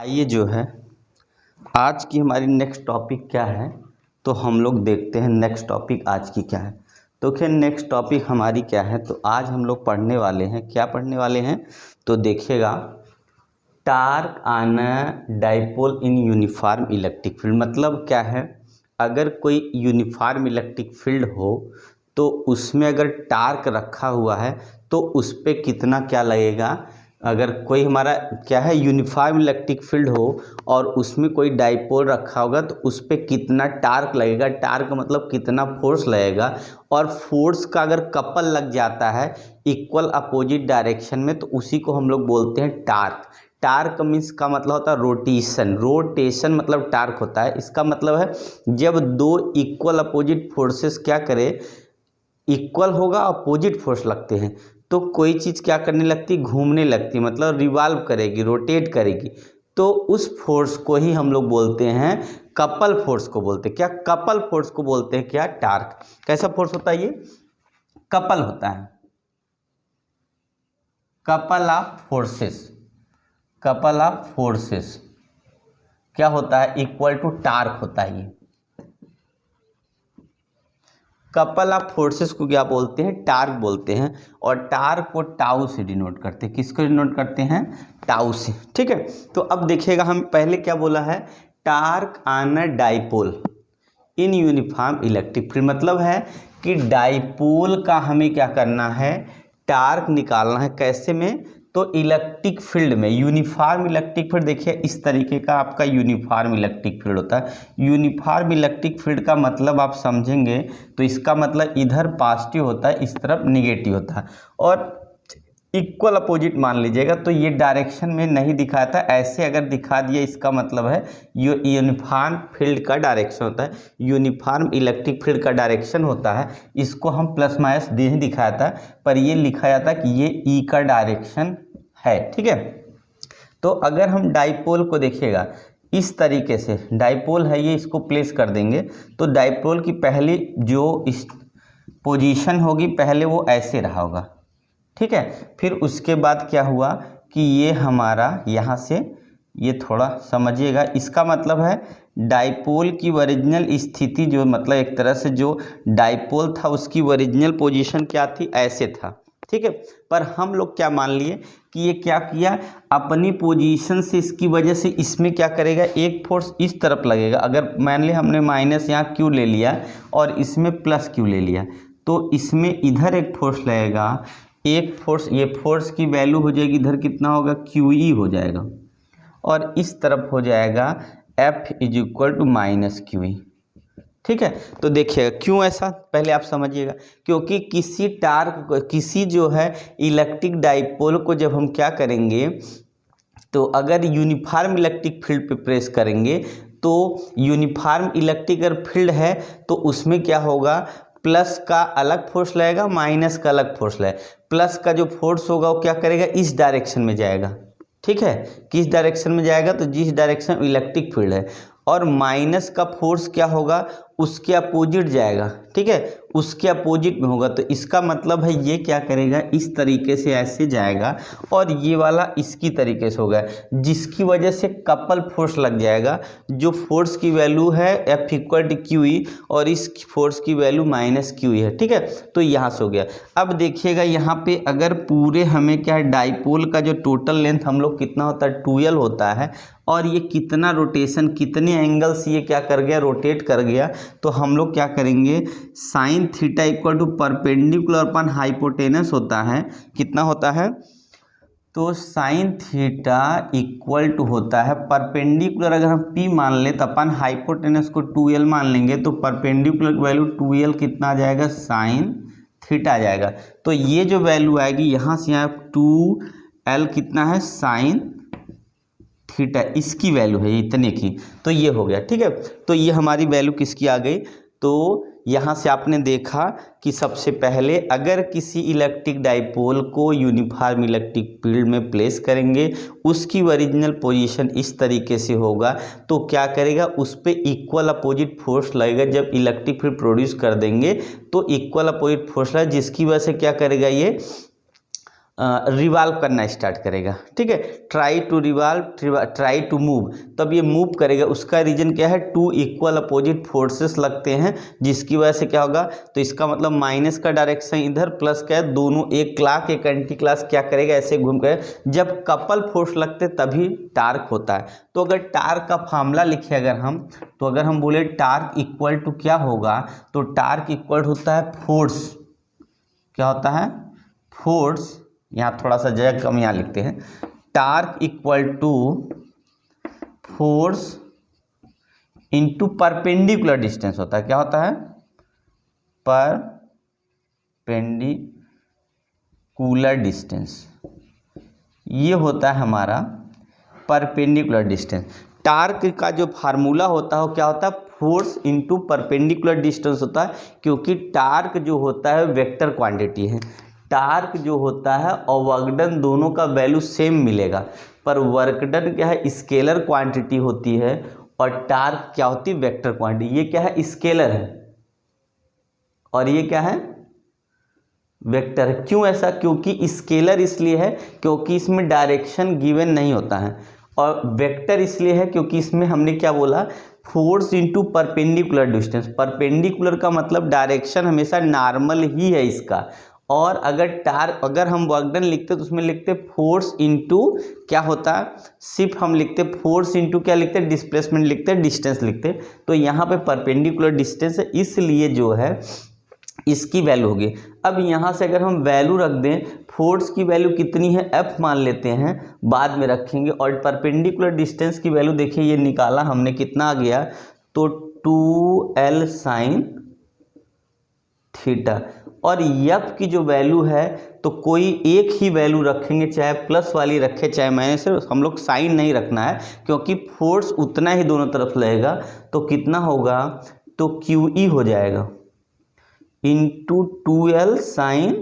आइए जो है आज की हमारी नेक्स्ट टॉपिक क्या है, तो हम लोग देखते हैं नेक्स्ट टॉपिक आज की क्या है। तो खैर नेक्स्ट टॉपिक हमारी क्या है, तो आज हम लोग पढ़ने वाले हैं, क्या पढ़ने वाले हैं तो देखिएगा, torque on dipole in uniform electric field. मतलब क्या है, अगर कोई यूनिफॉर्म इलेक्ट्रिक फील्ड हो तो उसमें अगर टार्क रखा हुआ है तो उस पर कितना क्या लगेगा। अगर कोई हमारा क्या है यूनिफॉर्म इलेक्ट्रिक फील्ड हो और उसमें कोई डाइपोल रखा होगा तो उस पर कितना टार्क लगेगा, टार्क मतलब कितना फोर्स लगेगा। और फोर्स का अगर कपल लग जाता है इक्वल अपोजिट डायरेक्शन में तो उसी को हम लोग बोलते हैं टार्क। टार्क मीन्स का मतलब होता है रोटेशन, रोटेशन मतलब टार्क होता है। इसका मतलब है जब दो इक्वल अपोजिट फोर्सेस क्या करे, इक्वल होगा, अपोजिट फोर्स लगते हैं तो कोई चीज़ क्या करने लगती, घूमने लगती, मतलब रिवॉल्व करेगी, रोटेट करेगी। तो उस फोर्स को ही हम लोग बोलते हैं कपल फोर्स को बोलते हैं। क्या कपल फोर्स को बोलते हैं क्या, टार्क। कैसा फोर्स होता है ये, कपल होता है, couple of forces, couple of forces क्या होता है, इक्वल टू टार्क होता है ये। कपल ऑफ फोर्सेस को क्या बोलते हैं, टार्क बोलते हैं। और टार्क को टाउ से डिनोट करते हैं, किसको डिनोट करते हैं, टाउ से। ठीक है, तो अब देखिएगा हम पहले क्या बोला है, torque on a dipole in uniform electric field. मतलब है कि डाइपोल का हमें क्या करना है, टार्क निकालना है। कैसे में, तो इलेक्ट्रिक फील्ड में, यूनिफॉर्म इलेक्ट्रिक फील्ड। देखिए इस तरीके का आपका यूनिफॉर्म इलेक्ट्रिक फील्ड होता है। यूनिफॉर्म इलेक्ट्रिक फील्ड का मतलब आप समझेंगे तो इसका मतलब इधर पॉजिटिव होता है, इस तरफ निगेटिव होता है। और इक्वल अपोजिट मान लीजिएगा, तो ये डायरेक्शन में नहीं दिखाता, ऐसे अगर दिखा दिया इसका मतलब है यूनिफॉर्म फील्ड का डायरेक्शन होता है, यूनिफॉर्म इलेक्ट्रिक फील्ड का डायरेक्शन होता है। इसको हम प्लस माइनस नहीं दिखाया था, पर ये लिखा जाता कि ये ई का डायरेक्शन है। ठीक है, तो अगर हम डाइपोल को देखिएगा इस तरीके से, डाइपोल है ये, इसको प्लेस कर देंगे तो डाइपोल की पहली जो इस पोजीशन होगी, पहले वो ऐसे रहा होगा। ठीक है, फिर उसके बाद क्या हुआ कि ये हमारा यहाँ से, ये थोड़ा समझिएगा, इसका मतलब है डाइपोल की ओरिजिनल स्थिति जो, मतलब एक तरह से जो डाइपोल था उसकी ओरिजिनल पोजीशन क्या थी, ऐसे था। ठीक है, पर हम लोग क्या मान लिए कि ये क्या किया, अपनी पोजीशन से, इसकी वजह से इसमें क्या करेगा, एक फोर्स इस तरफ लगेगा। अगर मान लिया हमने माइनस यहाँ क्यू ले लिया और इसमें प्लस क्यू ले लिया, तो इसमें इधर एक फोर्स लगेगा, एक फोर्स, ये फोर्स की वैल्यू हो जाएगी इधर कितना होगा, क्यू ई हो जाएगा, और इस तरफ हो जाएगा F is equal to minus Q E. ठीक है, तो देखिएगा क्यों ऐसा, पहले आप समझिएगा। क्योंकि किसी टार्क को, किसी जो है इलेक्ट्रिक डाइपोल को जब हम क्या करेंगे, तो अगर यूनिफॉर्म इलेक्ट्रिक फील्ड पे प्रेस करेंगे तो यूनिफॉर्म इलेक्ट्रिक अगर फील्ड है तो उसमें क्या होगा, प्लस का अलग फोर्स लगेगा, माइनस का अलग फोर्स लगेगा। प्लस का जो फोर्स होगा वो क्या करेगा, इस डायरेक्शन में जाएगा। ठीक है, किस डायरेक्शन में जाएगा, तो जिस डायरेक्शन में इलेक्ट्रिक फील्ड है। और माइनस का फोर्स क्या होगा, उसके अपोजिट जाएगा। ठीक है, उसके अपोजिट में होगा, तो इसका मतलब है ये क्या करेगा, इस तरीके से ऐसे जाएगा और ये वाला इसकी तरीके से होगा, जिसकी वजह से कपल फोर्स लग जाएगा। जो फोर्स की वैल्यू है F equal to Q E और इस फोर्स की वैल्यू माइनस क्यू ई है। ठीक है, तो यहाँ से हो गया। अब देखिएगा यहाँ पे अगर पूरे हमें क्या है, डाइपोल का जो टोटल लेंथ हम लोग कितना होता है, 12 होता है, और ये कितना रोटेशन, कितने एंगल से ये क्या कर गया, रोटेट कर गया, तो हम लोग क्या करेंगे, sine theta equal to perpendicular upon hypotenuse होता है, कितना होता है, तो साइन थीटा इक्वल टू होता है परपेंडिकुलर, अगर हम p मान लें तो अपन हाइपोटेनस को 2l मान लेंगे, तो परपेंडिकुलर वैल्यू 2l कितना आ जाएगा, साइन थीटा आ जाएगा। तो ये जो वैल्यू आएगी यहाँ से यहाँ 2l कितना है, साइन थीटा, इसकी वैल्यू है इतने की, तो ये हो गया। ठीक है, तो ये हमारी वैल्यू किसकी आ गई, तो यहाँ से आपने देखा कि सबसे पहले अगर किसी इलेक्ट्रिक डाइपोल को यूनिफॉर्म इलेक्ट्रिक फील्ड में प्लेस करेंगे, उसकी ओरिजिनल पोजीशन इस तरीके से होगा, तो क्या करेगा, उस पर इक्वल अपोजिट फोर्स लगेगा। जब इलेक्ट्रिक फील्ड प्रोड्यूस कर देंगे तो इक्वल अपोजिट फोर्स लगेगा, जिसकी वजह से क्या करेगा, ये रिवॉल्व करना स्टार्ट करेगा, ठीक है। Try to revolve, try to move, तब ये मूव करेगा। उसका रीजन क्या है, टू इक्वल अपोजिट फोर्सेस लगते हैं, जिसकी वजह से क्या होगा, तो इसका मतलब माइनस का डायरेक्शन इधर, प्लस क्या है, दोनों एक क्लॉक एक एंटी क्लॉक क्या करेगा, ऐसे घूम कर। जब कपल फोर्स लगते तभी टार्क होता है। तो अगर टार्क का फार्मूला लिखे अगर हम, तो अगर हम बोले टार्क इक्वल टू क्या होगा, तो टार्क इक्वल होता है फोर्स, क्या होता है, फोर्स, यहाँ थोड़ा सा जगह कम यहाँ लिखते हैं, torque equal to force into perpendicular distance होता है। क्या होता है, परपेंडिकुलर डिस्टेंस, ये होता है हमारा परपेंडिकुलर डिस्टेंस। टार्क का जो फार्मूला होता है वो क्या होता है, फोर्स इनटू परपेंडिकुलर डिस्टेंस होता है, क्योंकि टार्क जो होता है वेक्टर क्वांटिटी है। टार्क जो होता है और वर्क डन दोनों का वैल्यू सेम मिलेगा, पर वर्क डन क्या है, स्केलर क्वांटिटी होती है, और टार्क क्या होती है, वेक्टर क्वांटिटी। ये क्या है, स्केलर है, और ये क्या है, वेक्टर है। क्यों ऐसा, क्योंकि स्केलर इसलिए है क्योंकि इसमें डायरेक्शन गिवन नहीं होता है, और वेक्टर इसलिए है क्योंकि इसमें हमने क्या बोला, force into perpendicular distance. Perpendicular का मतलब डायरेक्शन हमेशा नॉर्मल ही है इसका, और अगर हम वर्क डन लिखते तो उसमें लिखते फोर्स इनटू क्या होता है, सिर्फ हम लिखते फोर्स इनटू क्या लिखते, डिस्प्लेसमेंट लिखते, डिस्टेंस लिखते। तो यहाँ पे परपेंडिकुलर डिस्टेंस है, इसलिए जो है इसकी वैल्यू होगी। अब यहाँ से अगर हम वैल्यू रख दें, फोर्स की वैल्यू कितनी है, एफ मान लेते हैं, बाद में रखेंगे, और परपेंडिकुलर डिस्टेंस की वैल्यू देखिए ये निकाला हमने, कितना आ गया, तो 2l साइन थीटा। और एफ की जो वैल्यू है, तो कोई एक ही वैल्यू रखेंगे, चाहे प्लस वाली रखे चाहे माइनस, हम लोग साइन नहीं रखना है, क्योंकि फोर्स उतना ही दोनों तरफ लगेगा। तो कितना होगा, तो QE हो जाएगा इंटू 2l साइन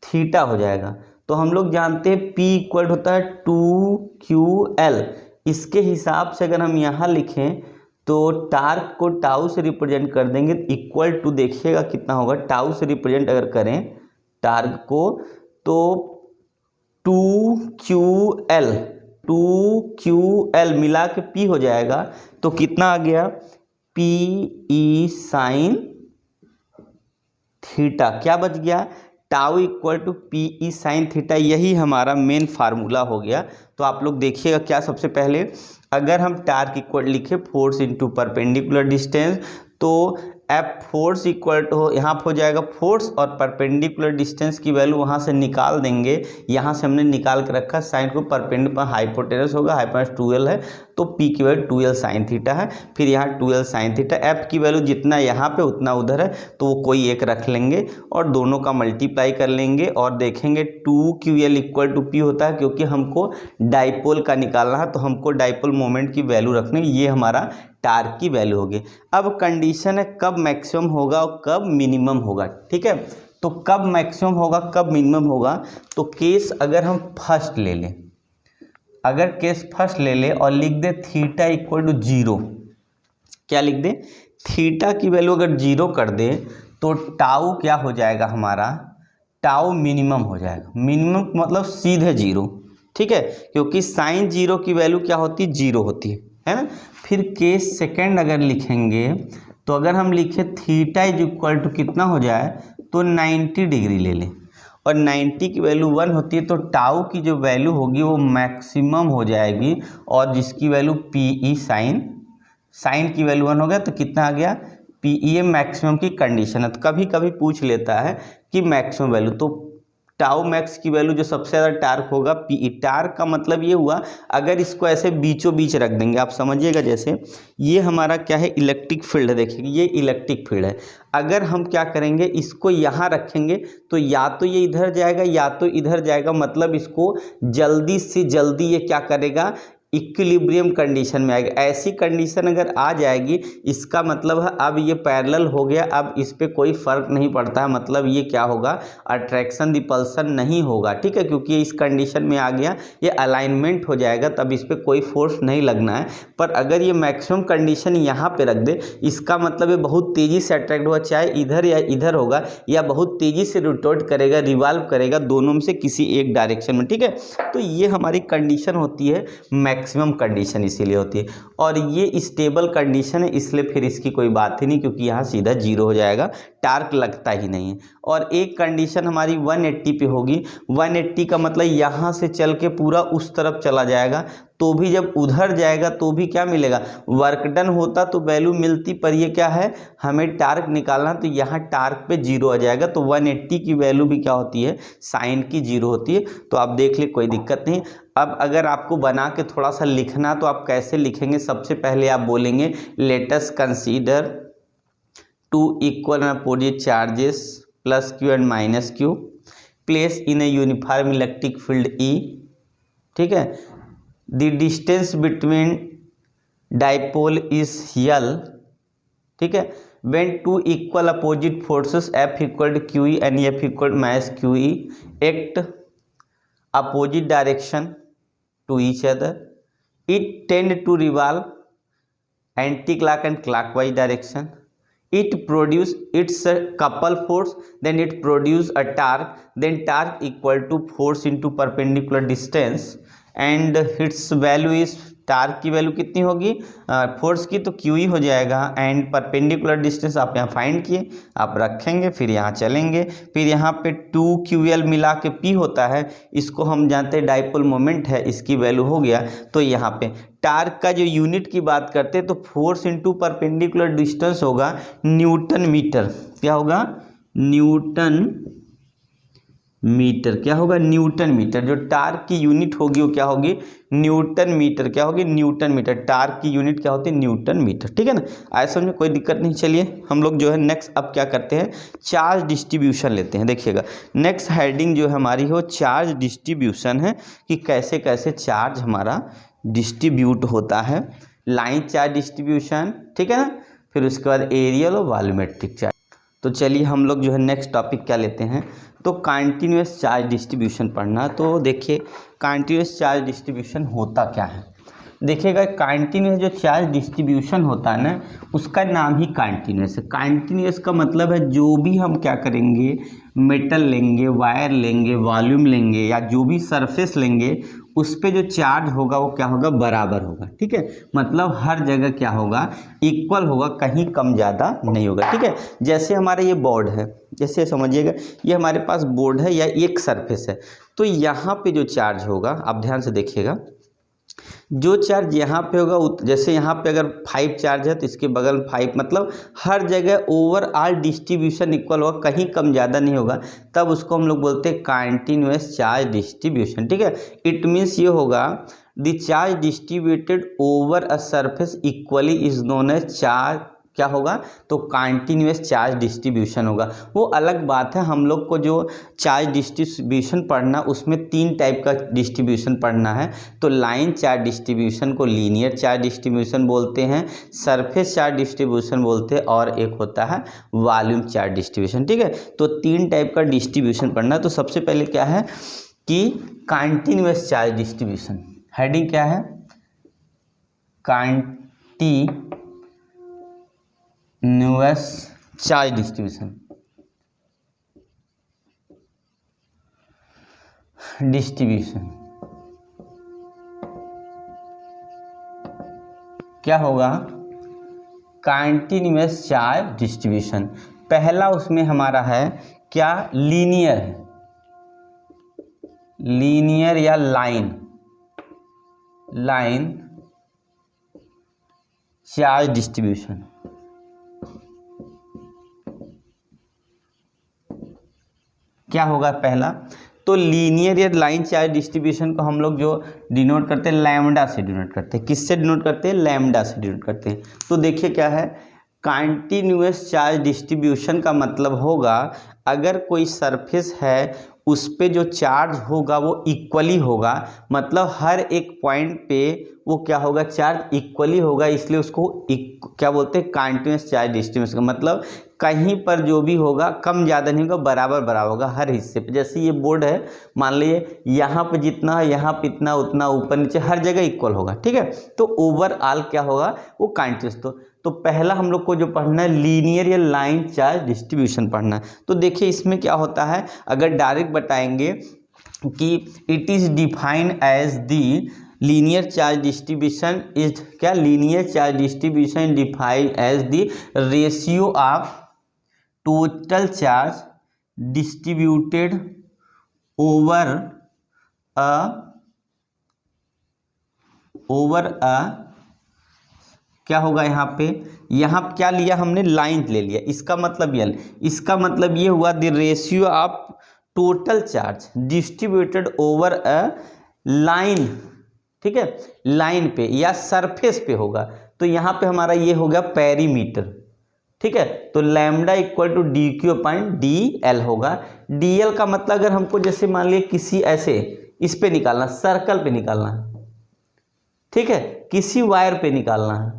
थीटा हो जाएगा। तो हम लोग जानते हैं P इक्वल होता है 2QL। इसके हिसाब से अगर हम यहाँ लिखें तो टार्क को टाउ से रिप्रेजेंट कर देंगे, इक्वल टू देखिएगा कितना होगा, टाउ से रिप्रेजेंट अगर करें टार्क को तो 2QL मिला के P हो जाएगा। तो कितना आ गया, PE साइन थीटा, क्या बच गया, tau equal to PE sine theta. यही हमारा मेन फार्मूला हो गया। तो आप लोग देखिएगा क्या, सबसे पहले अगर हम टार्क इक्वल लिखे फोर्स इनटू परपेंडिकुलर डिस्टेंस, तो एफ फोर्स इक्वल टू यहाँ हो जाएगा फोर्स, और परपेंडिकुलर डिस्टेंस की वैल्यू वहाँ से निकाल देंगे। यहाँ से हमने निकाल के रखा, साइन को परपेंडिकुलर हाइपोटेनस होगा, हाइपोटेनस 2l है, तो P की वैल्यू 2l साइन थीटा है। फिर यहाँ 2l साइन थीटा, एफ की वैल्यू जितना यहाँ पे उतना उधर है, तो वो कोई एक रख लेंगे और दोनों का मल्टीप्लाई कर लेंगे, और देखेंगे 2QL इक्वल टू P होता है, क्योंकि हमको डाइपोल का निकालना है, तो हमको डाइपोल मोमेंट की वैल्यू रखनी, ये हमारा टार्क की वैल्यू होगी। अब कंडीशन है कब मैक्सिमम होगा और कब मिनिमम होगा, ठीक है। तो कब मैक्सिमम होगा कब मिनिमम होगा, तो केस अगर हम फर्स्ट ले लें, अगर केस फर्स्ट ले ले और लिख दे थीटा इक्वल टू 0, क्या लिख दे, थीटा की वैल्यू अगर 0 कर दे तो टाउ क्या हो जाएगा हमारा, टाउ मिनिमम हो जाएगा। मिनिमम मतलब सीधे 0, ठीक है, क्योंकि साइन 0 की वैल्यू क्या होती है, 0 होती है ना। फिर केस सेकंड अगर लिखेंगे, तो अगर हम लिखे थीटा इज इक्वल टू कितना हो जाए, तो 90 डिग्री ले लें, और 90 की वैल्यू 1 होती है, तो टाउ की जो वैल्यू होगी वो मैक्सिमम हो जाएगी, और जिसकी वैल्यू PE साइन की वैल्यू 1 हो गया, तो कितना आ गया, PE मैक्सिमम की कंडीशन है। तो कभी कभी पूछ लेता है कि मैक्सिमम वैल्यू, तो टाउ मैक्स की वैल्यू जो सबसे ज़्यादा टार्क होगा PE। टार्क का मतलब ये हुआ, अगर इसको ऐसे बीचों बीच रख देंगे, आप समझिएगा, जैसे ये हमारा क्या है, इलेक्ट्रिक फील्ड है, देखिए ये इलेक्ट्रिक फील्ड है। अगर हम क्या करेंगे, इसको यहाँ रखेंगे, तो या तो ये इधर जाएगा या तो इधर जाएगा, मतलब इसको जल्दी से जल्दी ये क्या करेगा, इक्विलिब्रियम कंडीशन में आएगा। ऐसी कंडीशन अगर आ जाएगी इसका मतलब है अब ये पैरेलल हो गया, अब इस पे कोई फर्क नहीं पड़ता है, मतलब ये क्या होगा, अट्रैक्शन रिपल्सन नहीं होगा, ठीक है, क्योंकि इस कंडीशन में आ गया, ये अलाइनमेंट हो जाएगा, तब इस पे कोई फोर्स नहीं लगना है। पर अगर ये मैक्सिमम कंडीशन यहाँ पे रख दे, इसका मतलब ये बहुत तेज़ी से अट्रैक्ट होगा, चाहे इधर या इधर होगा, या बहुत तेज़ी से रोटेट करेगा, रिवॉल्व करेगा, दोनों में से किसी एक डायरेक्शन में, ठीक है। तो ये हमारी कंडीशन होती है मैक्सिमम कंडीशन, इसीलिए होती है। और ये स्टेबल कंडीशन है, इसलिए फिर इसकी कोई बात ही नहीं, क्योंकि यहाँ सीधा जीरो हो जाएगा, टार्क लगता ही नहीं है। और एक कंडीशन हमारी 180 पे होगी। 180 का मतलब यहाँ से चल के पूरा उस तरफ चला जाएगा, तो भी जब उधर जाएगा तो भी क्या मिलेगा, वर्क डन होता तो वैल्यू मिलती, पर ये क्या है, हमें टार्क निकालना, तो यहाँ टार्क पे जीरो आ जाएगा, तो 180 की वैल्यू भी क्या होती है, साइन की जीरो होती है। तो आप देख ले, कोई दिक्कत नहीं। अब अगर आपको बना के थोड़ा सा लिखना, तो आप कैसे लिखेंगे, सबसे पहले आप बोलेंगे let us consider two equal and opposite charges plus q and minus q place in a uniform electric field E, ठीक है। The distance between dipole is l, ठीक है। When two equal opposite forces F equal to Q E and F equal minus Q E act opposite direction to each other, it tend to revolve anti-clock and clockwise direction, it produce its couple force, then it produce a torque, then torque equal to force into perpendicular distance and its value is, torque की value कितनी होगी, force की तो Q ही हो जाएगा, and perpendicular distance आप यहाँ find किए, आप रखेंगे, फिर यहाँ चलेंगे, फिर यहाँ पे 2QL मिला के P होता है, इसको हम जानते हैं डाइपोल मोमेंट है, इसकी वैल्यू हो गया। तो यहाँ पे टार्क का जो यूनिट की बात करते हैं, तो फोर्स इंटू परपेंडिकुलर डिस्टेंस होगा न्यूटन मीटर, क्या होगा, न्यूटन मीटर, क्या होगा, न्यूटन मीटर। जो टार्क की यूनिट होगी वो क्या होगी, न्यूटन मीटर, क्या होगी, न्यूटन मीटर। टार्क की यूनिट क्या होती है, न्यूटन मीटर, ठीक है ना। आए समझ में, कोई दिक्कत नहीं। चलिए हम लोग जो है नेक्स्ट अब क्या करते हैं, चार्ज डिस्ट्रीब्यूशन लेते हैं। देखिएगा नेक्स्ट हेडिंग जो हमारी हो चार्ज डिस्ट्रीब्यूशन है, कि कैसे कैसे चार्ज हमारा डिस्ट्रीब्यूट होता है, लाइन चार्ज डिस्ट्रीब्यूशन, ठीक है ना। फिर उसके बाद एरियल और वॉल्यूमेट्रिक चार्ज। तो चलिए हम लोग जो है नेक्स्ट टॉपिक क्या लेते हैं, तो कंटिन्यूअस चार्ज डिस्ट्रीब्यूशन पढ़ना। तो देखिए कंटिन्यूअस चार्ज डिस्ट्रीब्यूशन होता क्या है, देखिएगा कंटिन्यूअस जो चार्ज डिस्ट्रीब्यूशन होता है ना, उसका नाम ही कंटिन्यूअस है। कंटिन्यूअस का मतलब है जो भी हम क्या करेंगे, मेटल लेंगे, वायर लेंगे, वॉल्यूम लेंगे, या जो भी सरफेस लेंगे, उस पे जो चार्ज होगा वो क्या होगा, बराबर होगा, ठीक है। मतलब हर जगह क्या होगा, इक्वल होगा, कहीं कम ज़्यादा नहीं होगा, ठीक है। जैसे हमारा ये बोर्ड है, जैसे समझिएगा ये हमारे पास बोर्ड है या एक सरफेस है, तो यहाँ पे जो चार्ज होगा, आप ध्यान से देखिएगा, जो चार्ज यहाँ पे होगा, जैसे यहाँ पे अगर 5 चार्ज है तो इसके बगल में 5, मतलब हर जगह ओवरऑल डिस्ट्रीब्यूशन इक्वल होगा, कहीं कम ज़्यादा नहीं होगा, तब उसको हम लोग बोलते हैं कंटिन्यूअस चार्ज डिस्ट्रीब्यूशन, ठीक है। इट मीन्स ये होगा, the charge distributed over a surface equally is known as charge, क्या होगा, तो कंटिन्यूअस चार्ज डिस्ट्रीब्यूशन होगा। वो अलग बात है, हम लोग को जो चार्ज डिस्ट्रीब्यूशन पढ़ना, उसमें 3 टाइप का डिस्ट्रीब्यूशन पढ़ना है। तो लाइन चार्ज डिस्ट्रीब्यूशन को लीनियर चार्ज डिस्ट्रीब्यूशन बोलते हैं, सरफेस चार्ज डिस्ट्रीब्यूशन बोलते हैं, और एक होता है वॉल्यूम चार्ज डिस्ट्रीब्यूशन, ठीक है। तो 3 टाइप का डिस्ट्रीब्यूशन पढ़ना है। तो सबसे पहले क्या है कि कंटिन्यूअस चार्ज डिस्ट्रीब्यूशन, हेडिंग क्या है, कंटिन्यूअस चार्ज डिस्ट्रीब्यूशन क्या होगा, कंटिन्यूअस चार्ज डिस्ट्रीब्यूशन। पहला उसमें हमारा है क्या, लीनियर है, लीनियर या लाइन चार्ज डिस्ट्रीब्यूशन। क्या होगा पहला, तो लीनियर या लाइन चार्ज डिस्ट्रीब्यूशन को हम लोग जो डिनोट करते हैं लैम्डा से डिनोट करते हैं। किससे डिनोट करते हैं, लैम्डा से डिनोट करते हैं। तो देखिए क्या है, कंटिन्यूअस चार्ज डिस्ट्रीब्यूशन का मतलब होगा, अगर कोई सरफेस है उस पे जो चार्ज होगा वो इक्वली होगा, मतलब हर एक पॉइंट पे वो क्या होगा, चार्ज इक्वली होगा, इसलिए उसको क्या बोलते हैं, कंटीन्यूअस चार्ज डिस्ट्रीब्यूशन। मतलब कहीं पर जो भी होगा कम ज़्यादा नहीं होगा, बराबर बराबर होगा हर हिस्से पे। जैसे ये बोर्ड है, मान लीजिए यहाँ पे जितना है, यहाँ पे इतना, उतना ऊपर नीचे हर जगह इक्वल होगा, ठीक है। तो ओवरऑल क्या होगा, वो कंटीन्यूअस। तो पहला हम लोग को जो पढ़ना है लीनियर या लाइन चार्ज डिस्ट्रीब्यूशन पढ़ना है। तो देखिए इसमें क्या होता है, अगर डायरेक्ट बताएंगे कि it is defined as the linear charge distribution is क्या, linear charge distribution defined as the ratio of total charge distributed over a क्या होगा, यहाँ क्या लिया हमने, लाइन ले लिया। इसका मतलब ये हुआ the ratio of total charge distributed over a line, ठीक है, लाइन पे या सरफेस पे होगा। तो यहाँ पे हमारा ये हो गया पेरीमीटर, ठीक है। तो lambda equal to D Q upon D L होगा। डी एल का मतलब अगर हमको जैसे मान लिया किसी ऐसे इस पे निकालना, सर्कल पे निकालना है, ठीक है, किसी वायर पे निकालना है,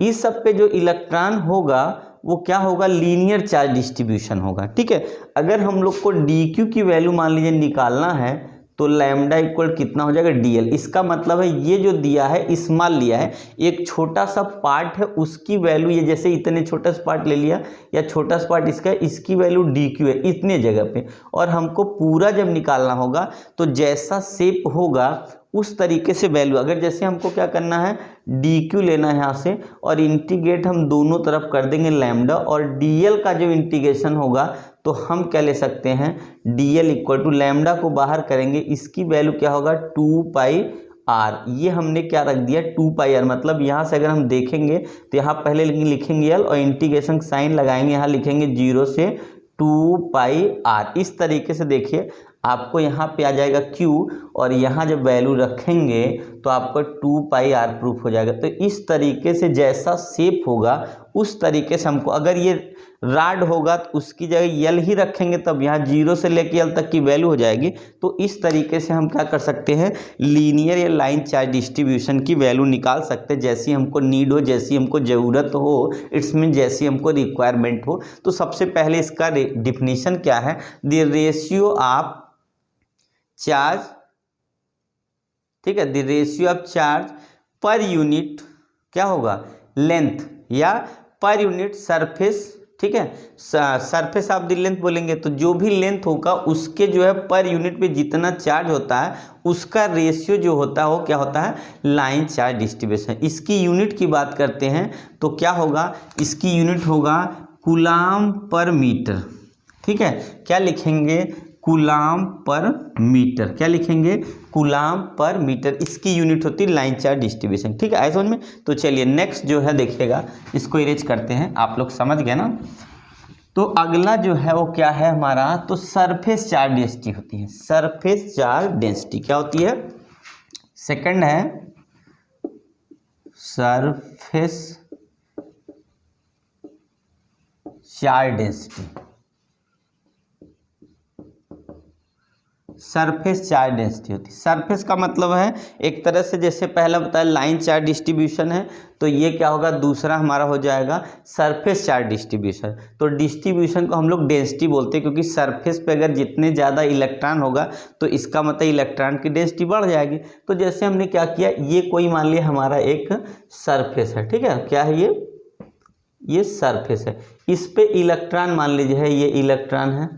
इस सब पे जो इलेक्ट्रॉन होगा वो क्या होगा, लीनियर चार्ज डिस्ट्रीब्यूशन होगा, ठीक है। अगर हम लोग को डी क्यू की वैल्यू मान लीजिए निकालना है तो लैम्डा इक्वल कितना हो जाएगा, डी एल। इसका मतलब है ये जो दिया है स्मॉल लिया है, एक छोटा सा पार्ट है उसकी वैल्यू, ये जैसे इतने छोटा सा पार्ट ले लिया या छोटा सा पार्ट इसका, इसकी वैल्यू डी क्यू है इतने जगह पे। और हमको पूरा जब निकालना होगा तो जैसा शेप होगा उस तरीके से वैल्यू, अगर जैसे हमको क्या करना है, डी क्यू लेना है यहाँ से और इंटीग्रेट हम दोनों तरफ कर देंगे लैम्डा, और डी एल का जो इंटीग्रेशन होगा तो हम क्या ले सकते हैं, D L equal to lambda को बाहर करेंगे, इसकी वैल्यू क्या होगा, 2 पाई आर। ये हमने क्या रख दिया, 2 पाई आर। मतलब यहाँ से अगर हम देखेंगे तो यहाँ पहले लिखेंगे एल और इंटीग्रेशन साइन लगाएंगे, यहाँ लिखेंगे 0 से 2 पाई आर। इस तरीके से देखिए आपको यहाँ पे आ जाएगा Q, और यहाँ जब वैल्यू रखेंगे तो आपको 2 पाई आर प्रूफ हो जाएगा। तो इस तरीके से जैसा शेप होगा उस तरीके से हमको, अगर ये राड होगा तो उसकी जगह यल ही रखेंगे, तब यहाँ 0 से लेके यल तक की वैल्यू हो जाएगी। तो इस तरीके से हम क्या कर सकते हैं, लीनियर या लाइन चार्ज डिस्ट्रीब्यूशन की वैल्यू निकाल सकते हैं, जैसी हमको नीड हो, जैसी हमको ज़रूरत हो, इट्स मीन जैसी हमको रिक्वायरमेंट हो। तो सबसे पहले इसका डिफिनीशन क्या है, द रेशियो ऑफ चार्ज, ठीक है, the ratio of charge per unit क्या होगा, लेंथ, या पर यूनिट सरफेस, ठीक है, सरफेस ऑफ द लेंथ बोलेंगे तो जो भी लेंथ होगा उसके जो है पर यूनिट पे जितना चार्ज होता है उसका रेशियो जो होता है वो क्या होता है, लाइन चार्ज डिस्ट्रीब्यूशन। इसकी यूनिट की बात करते हैं तो क्या होगा, इसकी यूनिट होगा कूलाम पर मीटर, ठीक है। क्या लिखेंगे, कूलाम पर मीटर, क्या लिखेंगे, कूलाम पर मीटर, इसकी यूनिट होती है लाइन चार्ज डिस्ट्रीब्यूशन, ठीक है, समझ में। तो चलिए नेक्स्ट जो है देखिएगा, इसको इरेज करते हैं, आप लोग समझ गए ना। तो अगला जो है वो क्या है हमारा, तो सरफेस चार्ज डेंसिटी होती है। सरफेस चार्ज डेंसिटी क्या होती है, सेकंड है surface charge density. Surface charge density होती है। सरफेस का मतलब है एक तरह से, जैसे पहला बताया लाइन चार्ज डिस्ट्रीब्यूशन है, तो ये क्या होगा, दूसरा हमारा हो जाएगा सरफेस चार्ज डिस्ट्रीब्यूशन। तो डिस्ट्रीब्यूशन को हम लोग डेंसिटी बोलते हैं, क्योंकि सरफेस पे अगर जितने ज़्यादा इलेक्ट्रॉन होगा तो इसका मतलब इलेक्ट्रॉन की डेंसिटी बढ़ जाएगी। तो जैसे हमने क्या किया, ये कोई मान लिया हमारा एक सरफेस है, ठीक है, क्या है ये सरफेस है, इस पे इलेक्ट्रॉन मान लीजिए है, ये इलेक्ट्रॉन है,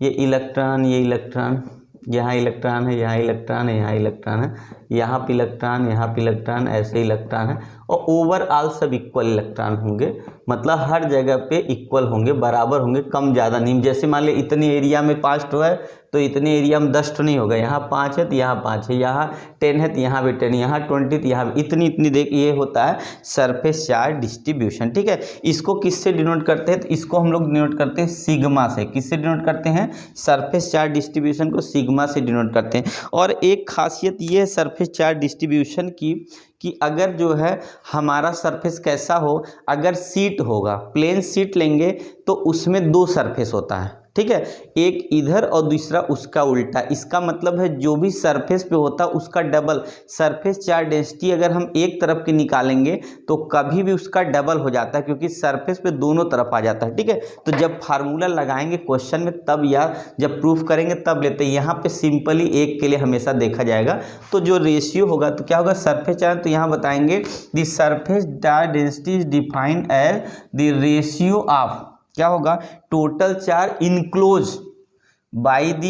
ये इलेक्ट्रॉन, ये इलेक्ट्रॉन, यहाँ इलेक्ट्रॉन है, यहाँ इलेक्ट्रॉन है, यहाँ इलेक्ट्रॉन है, यहाँ पे इलेक्ट्रॉन, यहाँ पे इलेक्ट्रॉन, ऐसे इलेक्ट्रॉन है, और ओवरऑल सब इक्वल इलेक्ट्रॉन होंगे, मतलब हर जगह पे इक्वल होंगे, बराबर होंगे, कम ज़्यादा नहीं। जैसे मान लिया इतने एरिया में 5 ठो है तो इतने एरिया में 10 ठो नहीं होगा, यहाँ 5 है तो यहाँ 5 है, यहाँ 10 है तो यहाँ भी 10, यहाँ 20 तो यहाँ भी इतनी इतनी, देख ये होता है सरफेस चार्ज डिस्ट्रीब्यूशन, ठीक है। इसको किससे डिनोट करते हैं, तो इसको हम लोग डिनोट करते हैं सिग्मा से। किससे डिनोट करते हैं, सरफेस चार्ज डिस्ट्रीब्यूशन को सिग्मा से डिनोट करते हैं। और एक खासियत ये है सरफेस चार्ज डिस्ट्रीब्यूशन की कि अगर जो है हमारा सरफेस कैसा हो, अगर सीट होगा, प्लेन सीट लेंगे तो उसमें 2 सरफेस होता है, ठीक है, एक इधर और दूसरा उसका उल्टा। इसका मतलब है जो भी सरफेस पे होता है उसका डबल। सरफेस चार्ज डेंसिटी अगर हम एक तरफ की निकालेंगे तो कभी भी उसका डबल हो जाता है, क्योंकि सरफेस पे दोनों तरफ आ जाता है। ठीक है, तो जब फार्मूला लगाएंगे क्वेश्चन में तब, या जब प्रूफ करेंगे तब लेते हैं। यहाँ पे सिंपली एक के लिए हमेशा देखा जाएगा। तो जो रेशियो होगा तो क्या होगा, सरफेस चार्ज, तो यहाँ बताएंगे the surface charge density is defined as the ratio of, क्या होगा, total charge enclose by the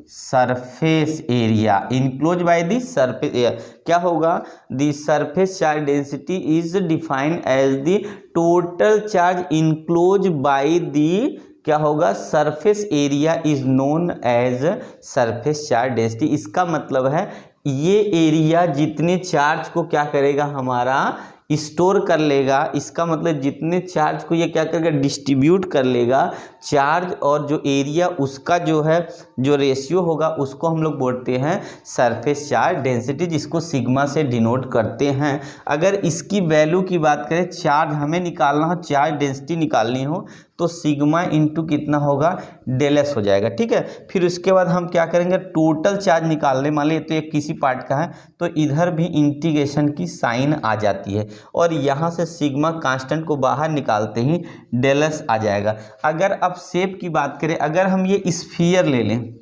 surface area, enclose by the surface area. क्या होगा, the surface charge density is defined as the total charge enclose by the, क्या होगा, surface area is known as surface charge density. इसका मतलब है ये area जितने charge को क्या करेगा, हमारा स्टोर कर लेगा। इसका मतलब जितने चार्ज को ये क्या करेगा, डिस्ट्रीब्यूट कर लेगा चार्ज, और जो एरिया उसका जो है जो रेशियो होगा उसको हम लोग बोलते हैं सरफेस चार्ज डेंसिटी, जिसको सिग्मा से डिनोट करते हैं। अगर इसकी वैल्यू की बात करें, चार्ज हमें निकालना हो, चार्ज डेंसिटी निकालनी हो, तो सिग्मा इंटू कितना होगा, डेल एस हो जाएगा। ठीक है, फिर उसके बाद हम क्या करेंगे, टोटल चार्ज निकालने, मान लीजिए तो ये किसी पार्ट का है तो इधर भी इंटीग्रेशन की साइन आ जाती है, और यहाँ से सिग्मा कांस्टेंट को बाहर निकालते ही डेल एस आ जाएगा। अगर अब शेप की बात करें, अगर हम ये स्फीयर ले लें,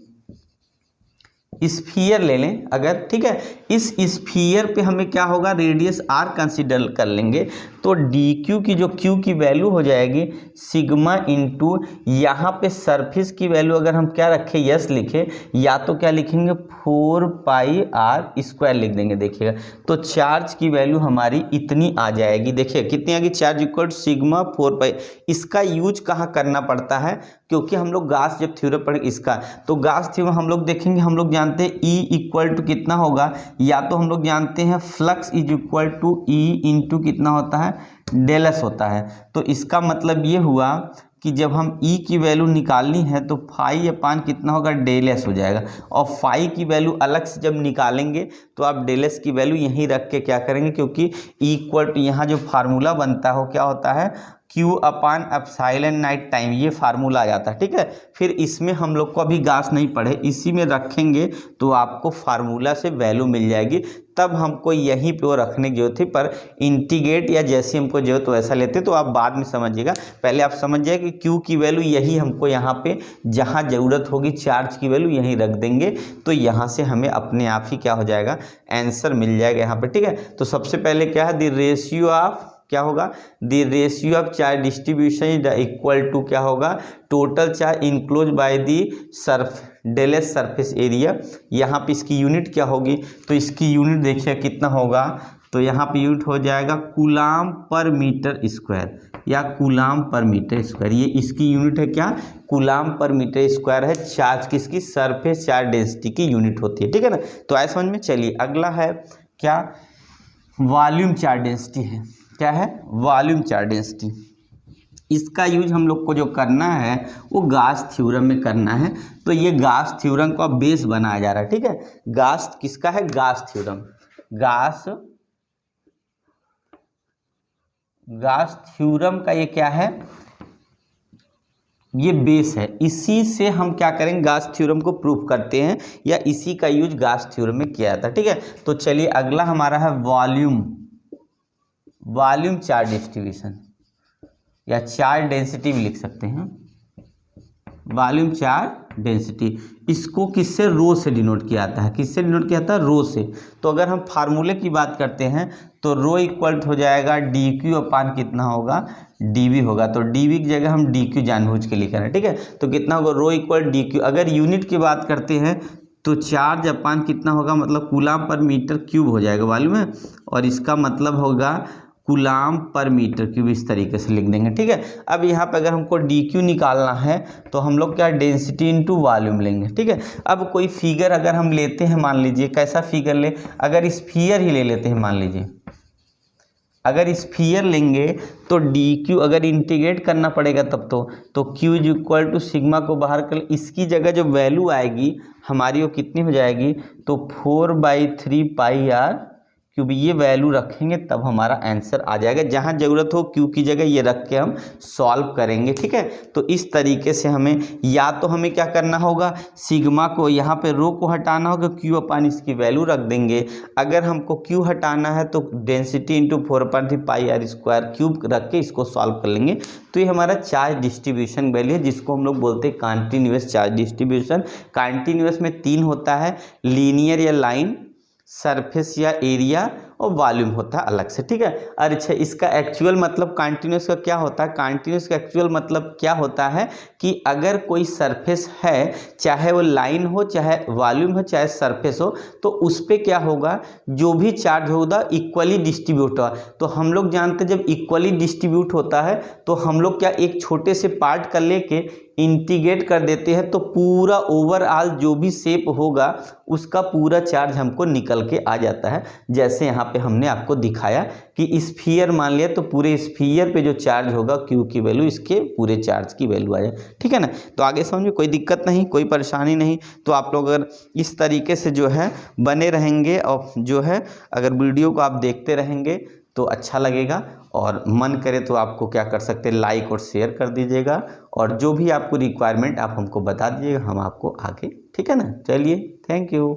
स्फीयर ले लें अगर, ठीक है, इस स्फीयर पे हमें क्या होगा, रेडियस आर कंसीडर कर लेंगे, तो डी क्यू की जो क्यू की वैल्यू हो जाएगी सिग्मा इंटू, यहाँ पे सरफेस की वैल्यू अगर हम क्या रखें, यस लिखे, या तो क्या लिखेंगे 4 पाई आर स्क्वायर लिख देंगे। देखिएगा तो चार्ज की वैल्यू हमारी इतनी आ जाएगी। देखिए कितनी आ गई, चार्ज इक्वल टू सिग्मा 4 पाई। इसका यूज कहाँ करना पड़ता है, क्योंकि हम लोग गास जब थ्योरम पढ़े इसका, तो गास थ्योरम हम लोग देखेंगे, हम लोग जानते हैं E इक्वल टू कितना होगा, या तो हम लोग जानते हैं flux is equal to E into कितना होता है, डेल एस होता है। तो इसका मतलब ये हुआ कि जब हम E की वैल्यू निकालनी है तो फाई अपान कितना होगा, डेल एस हो जाएगा। और फाई की वैल्यू अलग से जब निकालेंगे तो आप डेल एस की वैल्यू यहीं रख के क्या करेंगे, क्योंकि इक्वल टू यहाँ जो फार्मूला बनता हो क्या होता है, Q अपान एप्सिलॉन नाइट टाइम, ये फार्मूला आ जाता है। ठीक है, फिर इसमें हम लोग को अभी गास नहीं पढ़े, इसी में रखेंगे तो आपको फार्मूला से वैल्यू मिल जाएगी। तब हमको यहीं पे वो रखने की जरूरत थी, पर इंटीग्रेट या जैसे हमको जरूरत वैसा लेते, तो आप बाद में समझिएगा। पहले आप समझ जाए कि Q की वैल्यू यही हमको यहाँ पे जहाँ ज़रूरत होगी चार्ज की वैल्यू यहीं रख देंगे, तो यहाँ से हमें अपने आप ही क्या हो जाएगा, आंसर मिल जाएगा यहाँ पे। ठीक है, तो सबसे पहले क्या है, द रेशियो ऑफ, क्या होगा, the ratio of charge distribution is equal to, क्या होगा, total charge enclose by the सर्फ डेल एस सरफेस एरिया। यहाँ पे इसकी यूनिट क्या होगी, तो इसकी यूनिट देखिए कितना होगा, तो यहाँ पे यूनिट हो जाएगा कूलाम पर मीटर स्क्वायर, या कूलाम पर मीटर स्क्वायर, ये इसकी यूनिट है, क्या, कूलाम पर मीटर स्क्वायर है चार्ज किसकी, सरफेस चार्ज डेंसिटी की यूनिट होती है। ठीक है ना, तो आए समझ में। चलिए अगला है क्या, वॉल्यूम चार्ज डेंसिटी है, क्या है, वॉल्यूम चार्ज डेंसिटी। इसका यूज हम लोग को जो करना है वो गास थ्योरम में करना है। तो ये गास थ्योरम का बेस बनाया जा रहा है। ठीक है, गास किसका है, गास थ्योरम, गास थ्योरम का ये क्या है, ये बेस है। इसी से हम क्या करेंगे, गास थ्योरम को प्रूफ करते हैं, या इसी का यूज गास थ्योरम में किया जाता है। ठीक है, तो चलिए अगला हमारा है वॉल्यूम चार्ज डिस्ट्रीब्यूशन, या चार्ज डेंसिटी भी लिख सकते हैं, वॉल्यूम चार्ज डेंसिटी। इसको किससे, रो से डिनोट किया जाता है, किससे डिनोट किया जाता है, रो से। तो अगर हम फार्मूले की बात करते हैं तो रो इक्वल हो जाएगा डी क्यू अपान कितना होगा, डी वी होगा। तो डी वी की जगह हम डी क्यू जानबूझ के लिख रहे हैं। ठीक है, तो कितना होगा, रो इक्वल डी क्यू। अगर यूनिट की बात करते हैं तो चार्ज अपान कितना होगा, मतलब कूलाम पर मीटर क्यूब हो जाएगा वॉल्यूम में, और इसका मतलब होगा कूलाम पर मीटर क्यूब, इस तरीके से लिख देंगे। ठीक है, अब यहाँ पे अगर हमको डी क्यू निकालना है तो हम लोग क्या, डेंसिटी इंटू वॉल्यूम लेंगे। ठीक है, अब कोई फिगर अगर हम लेते हैं, मान लीजिए कैसा फिगर ले, अगर स्फीयर ही ले लेते हैं, मान लीजिए अगर स्फीयर लेंगे तो डी क्यू अगर इंटीग्रेट करना पड़ेगा तब तो Q is equal to sigma को बाहर कर, इसकी जगह जो वैल्यू आएगी हमारी वो कितनी हो जाएगी, तो 4/3 पाई आर क्योंकि ये वैल्यू रखेंगे तब हमारा आंसर आ जाएगा। जहाँ ज़रूरत हो क्यू की जगह ये रख के हम सॉल्व करेंगे, ठीक है। तो इस तरीके से हमें, या तो हमें क्या करना होगा, सिग्मा को यहाँ पे रो को हटाना होगा, क्यू अपान इसकी वैल्यू रख देंगे। अगर हमको क्यू हटाना है तो density into 4/3 pi R square cube रख के इसको सॉल्व कर लेंगे। तो ये हमारा चार्ज डिस्ट्रीब्यूशन वैल्यू है, जिसको हम लोग बोलते हैं कॉन्टिन्यूअस चार्ज डिस्ट्रीब्यूशन। कॉन्टिन्यूअस में 3 होता है, लीनियर या लाइन, सरफेस या एरिया, और वॉल्यूम होता है अलग से, ठीक है। और अच्छा, इसका एक्चुअल मतलब कॉन्टिन्यूअस का क्या होता है, कॉन्टिन्यूअस का एक्चुअल मतलब क्या होता है कि अगर कोई सरफेस है, चाहे वो लाइन हो, चाहे वॉल्यूम हो, चाहे सरफेस हो, तो उस पर क्या होगा, जो भी चार्ज होगा इक्वली डिस्ट्रीब्यूट होगा। तो हम लोग जानते हैं जब इक्वली डिस्ट्रीब्यूट होता है तो हम लोग क्या एक छोटे से पार्ट का लेके इंटीग्रेट कर देते हैं, तो पूरा ओवरऑल जो भी शेप होगा उसका पूरा चार्ज हमको निकल के आ जाता है। जैसे यहाँ पे हमने आपको दिखाया कि स्फीयर मान लिया, तो पूरे स्फीयर पे जो चार्ज होगा क्यू की वैल्यू इसके पूरे चार्ज की वैल्यू आ जाए, ठीक है ना। तो आगे समझो, कोई दिक्कत नहीं, कोई परेशानी नहीं। तो आप लोग अगर इस तरीके से जो है बने रहेंगे और जो है अगर वीडियो को आप देखते रहेंगे तो अच्छा लगेगा, और मन करे तो आपको क्या कर सकते हैं, लाइक और शेयर कर दीजिएगा, और जो भी आपको रिक्वायरमेंट आप हमको बता दीजिएगा, हम आपको आगे, ठीक है ना। चलिए, थैंक यू।